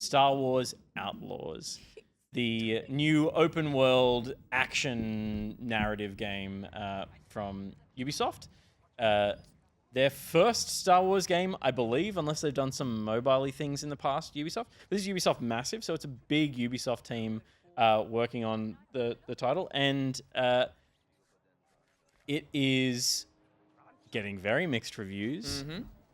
Star Wars Outlaws, the new open world action narrative game from Ubisoft. Their first Star Wars game, I believe, unless they've done some mobile-y things in the past, Ubisoft. This is Ubisoft Massive, so it's a big Ubisoft team working on the title. And it is getting very mixed reviews,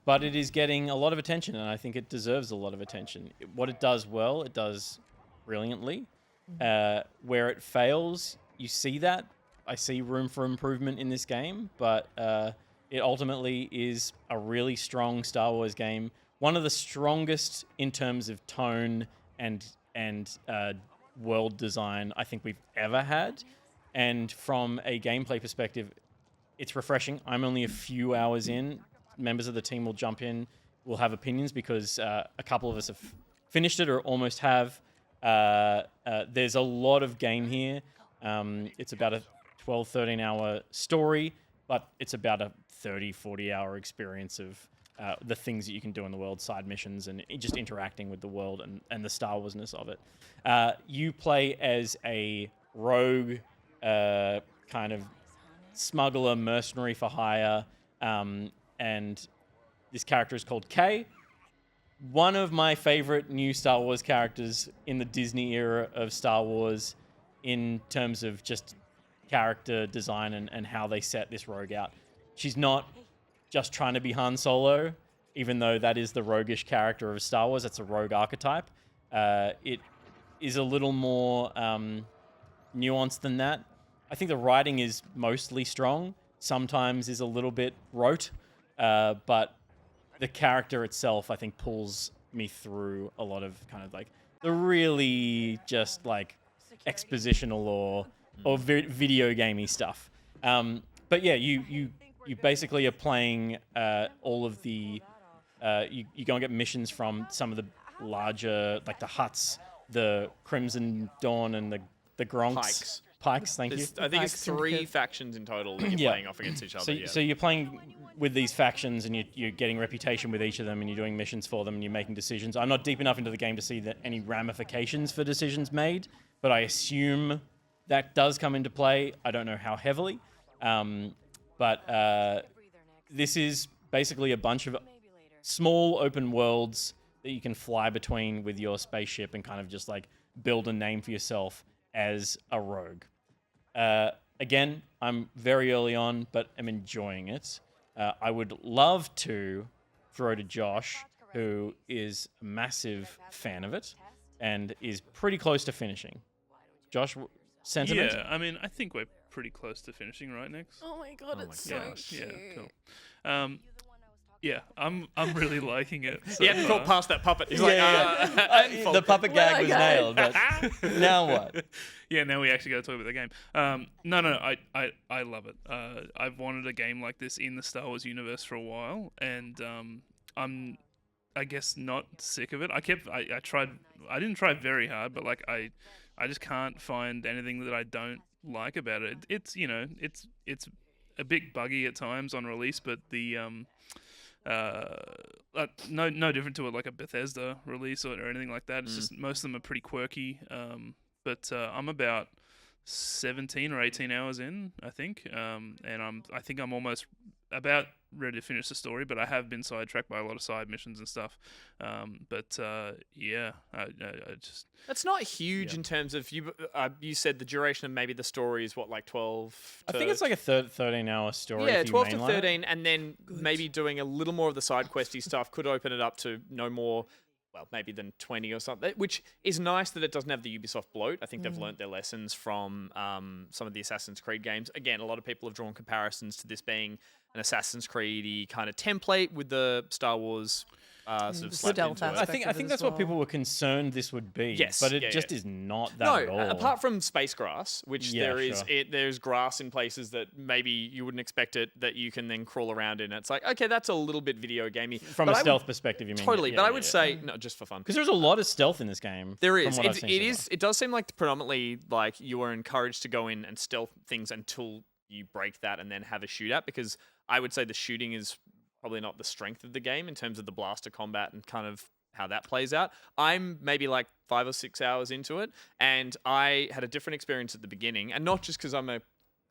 but it is getting a lot of attention, and I think it deserves a lot of attention. What it does well, it does brilliantly. Where it fails, you see that. I see room for improvement in this game, but it ultimately is a really strong Star Wars game. One of the strongest in terms of tone and world design I think we've ever had. And from a gameplay perspective, it's refreshing. I'm only a few hours in. Members of the team will jump in. We'll have opinions because a couple of us have finished it or almost have. There's a lot of game here. It's about a 12, 13-hour story, but it's about a 30, 40-hour experience of the things that you can do in the world, side missions, and just interacting with the world and the Star Wars-ness of it. You play as a rogue kind of smuggler, mercenary for hire, and this character is called Kay. One of my favorite new Star Wars characters in the Disney era of Star Wars in terms of just character design and how they set this rogue out. She's not just trying to be Han Solo, even though that is the roguish character of Star Wars. That's a rogue archetype. It is a little more nuanced than that. I think the writing is mostly strong. Sometimes is a little bit rote, but the character itself, I think, pulls me through a lot of kind of like the really just like expositional or video gamey stuff. But yeah, you basically are playing all of the you go and get missions from some of the larger, like the Hutts, the Crimson Dawn, and the Gronks. Pikes, thank you. I think it's 3 factions in total that you're playing off against each other. So you're playing with these factions and you're getting reputation with each of them and you're doing missions for them and you're making decisions. I'm not deep enough into the game to see any ramifications for decisions made, but I assume that does come into play. I don't know how heavily. But this is basically a bunch of small open worlds that you can fly between with your spaceship and kind of just like build a name for yourself as a rogue. Again, I'm very early on, but I'm enjoying it. I would love to throw to Josh, who is a massive fan of it and is pretty close to finishing. Josh, sentiment? Yeah, I mean, I think we're pretty close to finishing, right, Nix? Oh my god, it's so cute. Yeah, cool. Yeah, I'm really liking it. So He hadn't got past that puppet. He's The puppet gag was nailed, but now what? Yeah, now we actually got to talk about the game. No, I love it. I've wanted a game like this in the Star Wars universe for a while, and I'm, I guess, not sick of it. I tried. I didn't try very hard, but like I just can't find anything that I don't like about it. It's it's a bit buggy at times on release, but the no different to like a Bethesda release or anything like that. It's just most of them are pretty quirky. But I'm about 17 or 18 hours in, I think, and I think I'm almost about ready to finish the story, but I have been sidetracked by a lot of side missions and stuff. Yeah, I just... That's not huge in terms of, you said the duration of maybe the story is what, like 12 I think it's like a 13-hour story. Yeah, if you 12 to mainline 13, and then maybe doing a little more of the side questy stuff could open it up to no more, well, maybe than 20 or something, which is nice that it doesn't have the Ubisoft bloat. I think they've learnt their lessons from some of the Assassin's Creed games. Again, a lot of people have drawn comparisons to this being an Assassin's Creed-y kind of template with the Star Wars sort of slapped stealth into it. aspect. I think that's what people were concerned this would be. Yes, But it yeah, just yeah. is not that at all. Apart from space grass, which Yeah, there is, sure. there's grass in places that maybe you wouldn't expect it, that you can then crawl around in. It's like, okay, that's a little bit video gamey. From But a I stealth would, perspective, you mean? totally, Yeah, but I yeah, would yeah. say, no, just for fun. Because there's a lot of stealth in this game. There from is. what I've seen so far. It does seem like predominantly like you are encouraged to go in and stealth things until you break that and then have a shootout, because I would say the shooting is probably not the strength of the game in terms of the blaster combat and kind of how that plays out. I'm maybe like 5 or 6 hours into it, and I had a different experience at the beginning, and not just because I'm a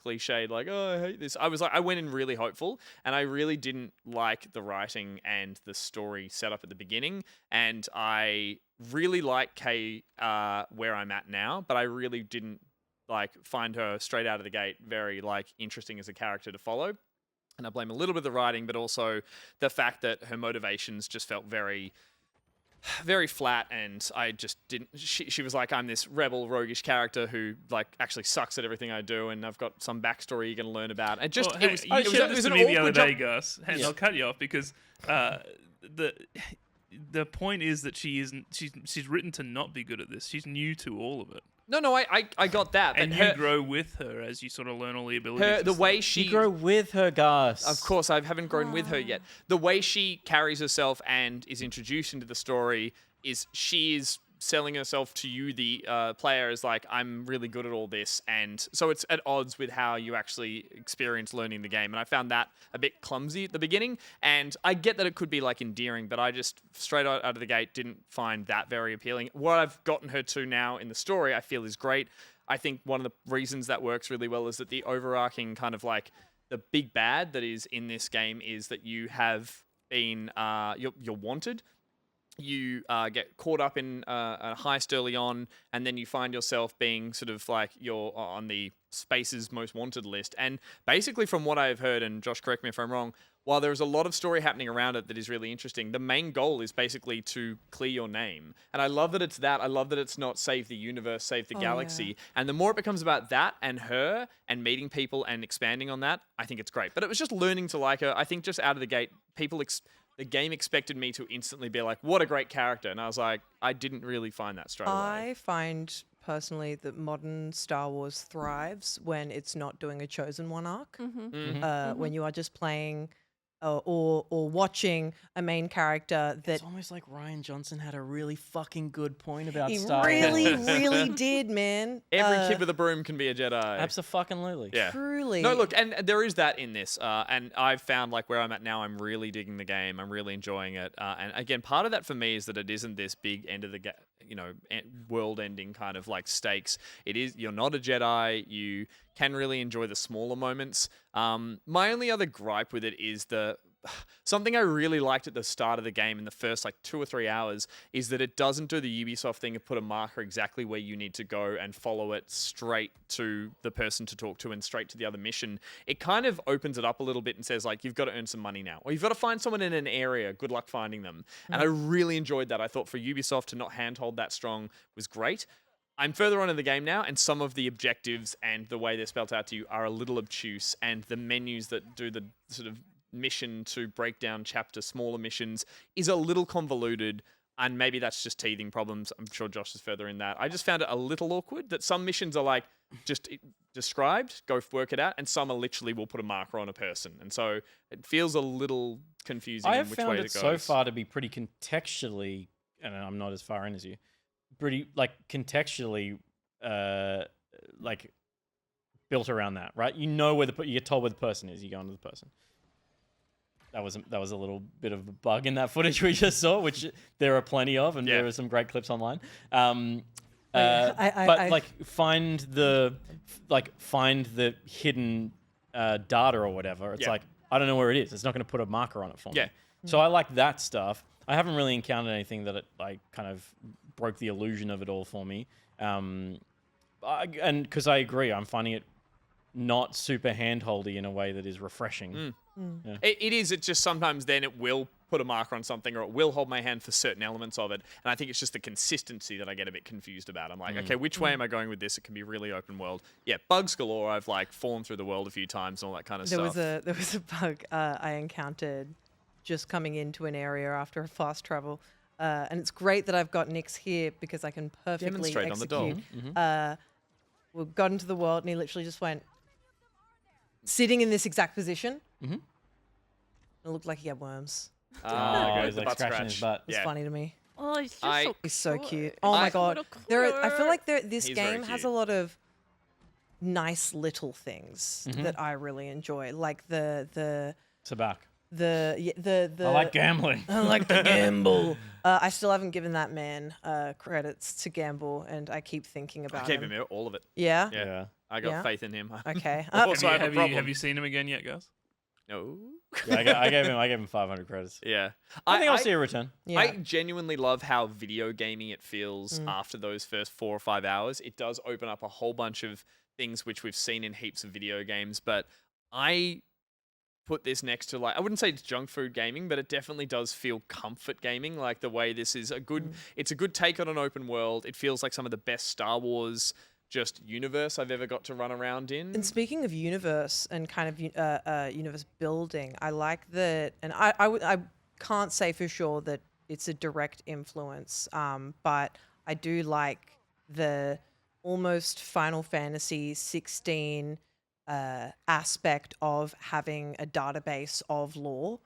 cliched like, oh, I hate this. I went in really hopeful, and I really didn't like the writing and the story set up at the beginning, and I really like Kay where I'm at now, but I really didn't like find her straight out of the gate very like interesting as a character to follow. And I blame a little bit of the writing, but also the fact that her motivations just felt very flat, and I just didn't. She was like, I'm this rebel, roguish character who like actually sucks at everything I do, and I've got some backstory you're going to learn about. And just you shared this to me the other day, Gus. And I'll cut you off because the point is that she's written to not be good at this. She's new to all of it. No, I got that. And you grow with her as you sort of learn all the abilities. The way she... You grow with her, Gus. Of course, I haven't grown with her yet. The way she carries herself and is introduced into the story is she is selling herself to you, the player, as like, I'm really good at all this. And so it's at odds with how you actually experience learning the game. And I found that a bit clumsy at the beginning. And I get that it could be like endearing, but I just straight out of the gate didn't find that very appealing. What I've gotten her to now in the story, I feel is great. I think one of the reasons that works really well is that the overarching kind of like the big bad that is in this game is that you have been, you're wanted. You get caught up in a heist early on, and then you find yourself being sort of like you're on the Space's Most Wanted list. And basically from what I've heard, and Josh, correct me if I'm wrong, while there's a lot of story happening around it that is really interesting, the main goal is basically to clear your name. And I love that it's that. I love that it's not save the universe, save the galaxy. Yeah. And the more it becomes about that and her and meeting people and expanding on that, I think it's great. But it was just learning to like her. I think just out of the gate, the game expected me to instantly be like, what a great character. And I was like, I didn't really find that straight away. I find personally that modern Star Wars thrives when it's not doing a chosen one arc. When you are just playing or watching a main character that... It's almost like Rian Johnson had a really fucking good point about he Star Wars. really did, man. Every kid with a broom can be a Jedi. Abso-fucking-lutely. Yeah. Truly. No, look, and there is that in this. And I've found like where I'm at now, I'm really digging the game. I'm really enjoying it. And again, part of that for me is that it isn't this big end of the world-ending kind of like stakes. It is, you're not a Jedi. You can really enjoy the smaller moments. My only other gripe with it is something I really liked at the start of the game in the first like 2 or 3 hours is that it doesn't do the Ubisoft thing of put a marker exactly where you need to go and follow it straight to the person to talk to and straight to the other mission. It kind of opens it up a little bit and says like, you've got to earn some money now, or you've got to find someone in an area. Good luck finding them. And I really enjoyed that. I thought for Ubisoft to not handhold that strong was great. I'm further on in the game now, and some of the objectives and the way they're spelled out to you are a little obtuse, and the menus that do the sort of mission to break down smaller missions is a little convoluted, and maybe that's just teething problems. I'm sure Josh is further in that. I just found it a little awkward that some missions are like just described, go work it out, and some are literally will put a marker on a person, and so it feels a little confusing I in have which found way it it goes. so far to be pretty contextually, and I'm not as far in as you, pretty like contextually like built around that, right? You know where you get told where the person is, you go into the person. That was a little bit of a bug in that footage we just saw, which there are plenty of, and there are some great clips online. But find the hidden data or whatever. It's like, I don't know where it is. It's not going to put a marker on it for me. Yeah. So I like that stuff. I haven't really encountered anything that kind of broke the illusion of it all for me. And because I agree, I'm finding it not super handholdy in a way that is refreshing. Yeah. It is. It's just sometimes then it will put a marker on something, or it will hold my hand for certain elements of it. And I think it's just the consistency that I get a bit confused about. I'm like, okay, which way am I going with this? It can be really open world. Yeah, bugs galore. I've like fallen through the world a few times and all that kind of stuff. There was a bug I encountered just coming into an area after a fast travel. And it's great that I've got Nix here because I can perfectly demonstrate execute. on the dog. We got into the world and he literally just went sitting in this exact position. It looked like he had worms. He's like scratching his butt. It was funny to me. Oh, he's just He's so cute. Oh my god! I feel like this He's game very has cute. a lot of nice little things that I really enjoy, like the Sabak. the I like gambling. I like to gamble. I still haven't given that man credits to gamble, and I keep thinking I about gave him. him all of it. Yeah. Yeah. I got Yeah. faith in him. Okay. Also, I have a problem. Have you seen him again yet, guys? No. Yeah, I gave him 500 credits. Yeah. I think I'll see a return. Yeah. I genuinely love how video gaming it feels after those first 4 or 5 hours. It does open up a whole bunch of things which we've seen in heaps of video games, but I put this next to, like, I wouldn't say it's junk food gaming, but it definitely does feel comfort gaming, like the way this is a good it's a good take on an open world. It feels like some of the best Star Wars just universe I've ever got to run around in. And speaking of universe and kind of universe building, I like that, and I can't say for sure that it's a direct influence, but I do like the almost Final Fantasy 16 aspect of having a database of lore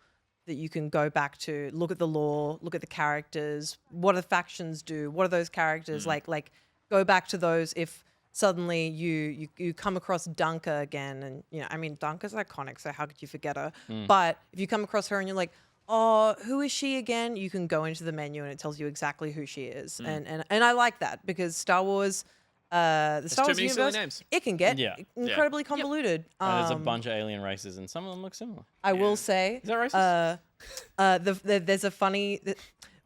that you can go back to, look at the lore, look at the characters, what do the factions do, what are those characters like go back to those if suddenly you come across Dunker again, and I mean Dunker's iconic, so how could you forget her? But if you come across her and you're like, oh, who is she again? You can go into the menu and it tells you exactly who she is, and I like that because Star Wars, the Star too Wars many silly universe, names. it can get Yeah. incredibly convoluted. And there's a bunch of alien races, and some of them look similar. I will say, Is that racist? there's a funny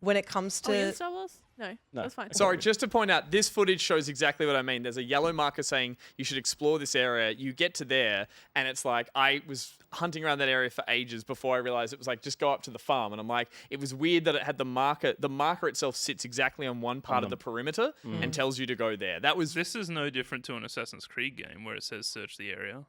when it comes Oh, to Star Wars? No, that's fine. Sorry, just to point out, this footage shows exactly what I mean. There's a yellow marker saying you should explore this area. You get to there, and it's like I was hunting around that area for ages before I realized it was like just go up to the farm. And I'm like, it was weird that it had the marker. The marker itself sits exactly on one part of the perimeter and tells you to go there. That was This is no different to an Assassin's Creed game where it says search the area.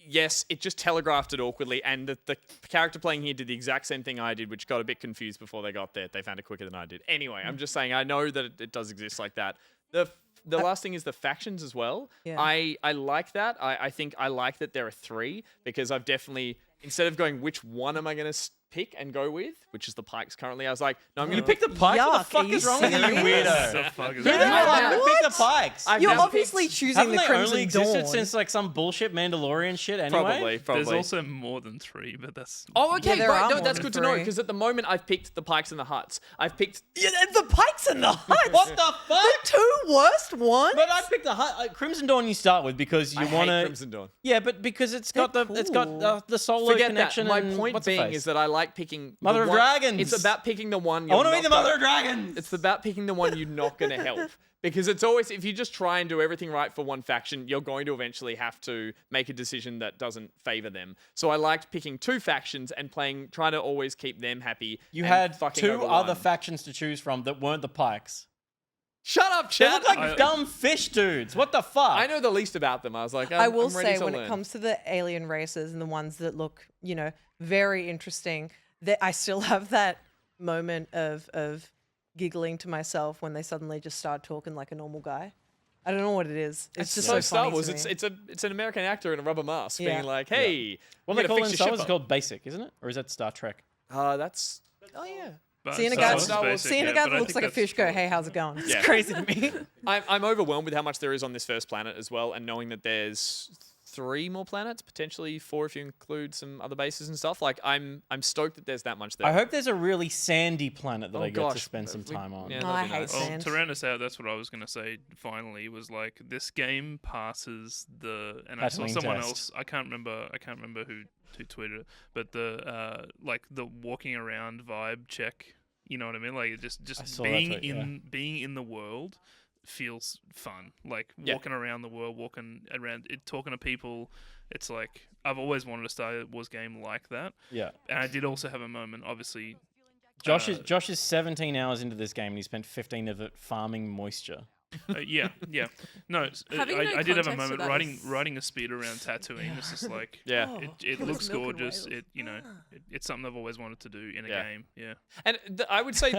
yes, it just telegraphed it awkwardly, and the character playing here did the exact same thing I did, which got a bit confused before they got there. They found it quicker than I did. Anyway, I'm just saying I know that it does exist like that. The last thing is the factions as well. Yeah. I like that. I think I like that there are 3 because I've definitely, instead of going which one am I going to pick and go with, which is the Pikes currently, I was like, no, I'm going to pick the Pikes? What the Yuck, fuck are you is wrong with you, serious? weirdo? The fuck is Who the that? hell picked the Pikes? I've You're now obviously picked- choosing Haven't the they Crimson only existed Dawn. since like some bullshit Mandalorian shit anyway? Probably. There's also more than 3, but that's Oh, okay. there Right. are No, more that's than good to know 3. because at the moment I've picked the Pikes and the Huts. I've picked. Yeah, the Pikes and the Huts. What the fuck? The 2 worst ones. But I picked the Crimson Dawn. You start with because you I want hate to. Crimson Dawn. Yeah, but because it's got They're it's got cool. the solo Forget connection. that. My and point what's her being face? is that I like picking the Mother of one- Dragons. It's about picking the one. I want to be you're the not Mother of gonna- Dragons. It's about picking the one you're not going to help. Because it's always, if you just try and do everything right for one faction, you're going to eventually have to make a decision that doesn't favor them. So I liked picking 2 factions and trying to always keep them happy. You and had fucking 2 over other one. factions to choose from that weren't the Pikes. Shut up, They Chad. look like dumb fish dudes. What the fuck? I know the least about them. I was like, I will I'm ready say to when learn. it comes to the alien races and the ones that look, very interesting, that I still have that moment of giggling to myself when they suddenly just start talking like a normal guy. I don't know what it is. It's just so Star funny Wars. to me. It's an American actor in a rubber mask Yeah. being like, hey, What we they gotta call it fix in your Star ship Wars is up. called Basic, isn't it? Or is that Star Trek? That's oh yeah. But Seeing a Star guy, Wars is basic, seeing yeah, a guy but that I looks think like a that's fish go, cool. hey, how's it going? It's Yeah. crazy to me. I'm overwhelmed with how much there is on this first planet as well, and knowing that there's 3 more planets, potentially 4 if you include some other bases and stuff. Like I'm stoked that there's that much there. I hope the's a really sandy planet that Oh, I get to gosh, spend some we- time on. yeah. Oh, I that'd be hate nice. Well, sand. to round us out, that's what I was going to say finally, was like this game passes the, and I saw Tatooine someone test. else, I can't remember who tweeted it, but the like the walking around vibe check, you know what I mean? Like I just saw that being tweet, yeah. being in the world feels fun. Like Yeah. walking around the world, walking around it, talking to people. It's like I've always wanted a Star Wars game like that. Yeah. And I did also have a moment, obviously. Josh is 17 hours into this game and he spent 15 of it farming moisture. Yeah. No, Having no I did have a context for moment that riding is- riding a speed around Tatooine. It's just like Yeah. Oh. it With looks milk and gorgeous. whales. It's something I've always wanted to do in a Yeah. game. Yeah. And I would say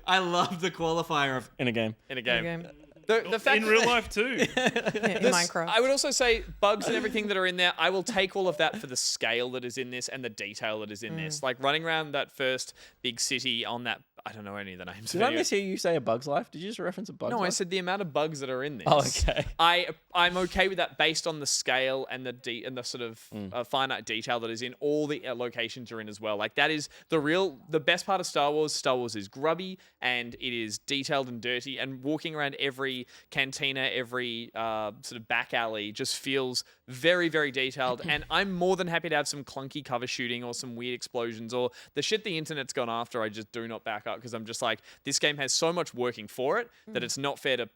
I love the qualifier of in a game. in a game, Game. the fact In that real they- life too. Yeah, in This- Minecraft. I would also say bugs and everything that are in there. I will take all of that for the scale that is in this and the detail that is in this. Like running around that first big city on that I don't know any of the names. Did of I any of- mishear you say A Bug's Life? Did you just reference A Bug's No, Life? I said the amount of bugs that are in this. Oh, okay. I'm okay with that based on the scale and the sort of finite detail that is in all the locations you're in as well. Like that is the best part of Star Wars. Star Wars is grubby and it is detailed and dirty, and walking around every cantina, every sort of back alley just feels very, very detailed. And I'm more than happy to have some clunky cover shooting or some weird explosions or the shit the internet's gone after. I just do not back up because I'm just like, this game has so much working for it that it's not fair to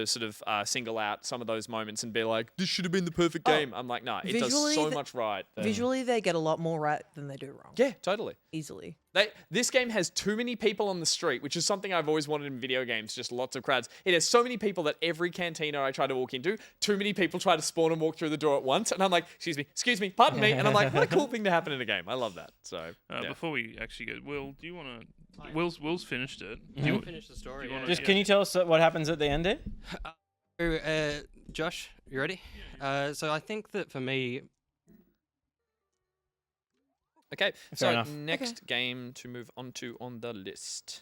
sort of single out some of those moments and be like, this should have been the perfect game. I'm like, no, it does Visually, so much right. Visually, they get a lot more right than they do wrong. Yeah, totally. Easily. This game has too many people on the street, which is something I've always wanted in video games, just lots of crowds. It has so many people that every cantina I try to walk into, too many people try to spawn and walk through the door at once. And I'm like, excuse me, pardon me. And I'm like, what a cool thing to happen in a game. I love that. So, yeah. Before we actually go, Will, do you want to... Will's finished it. Do you finish the story? Just can you tell us what happens at the end there? Josh, you ready? So I think that for me, Okay, Fair so enough. next game to move on to on the list.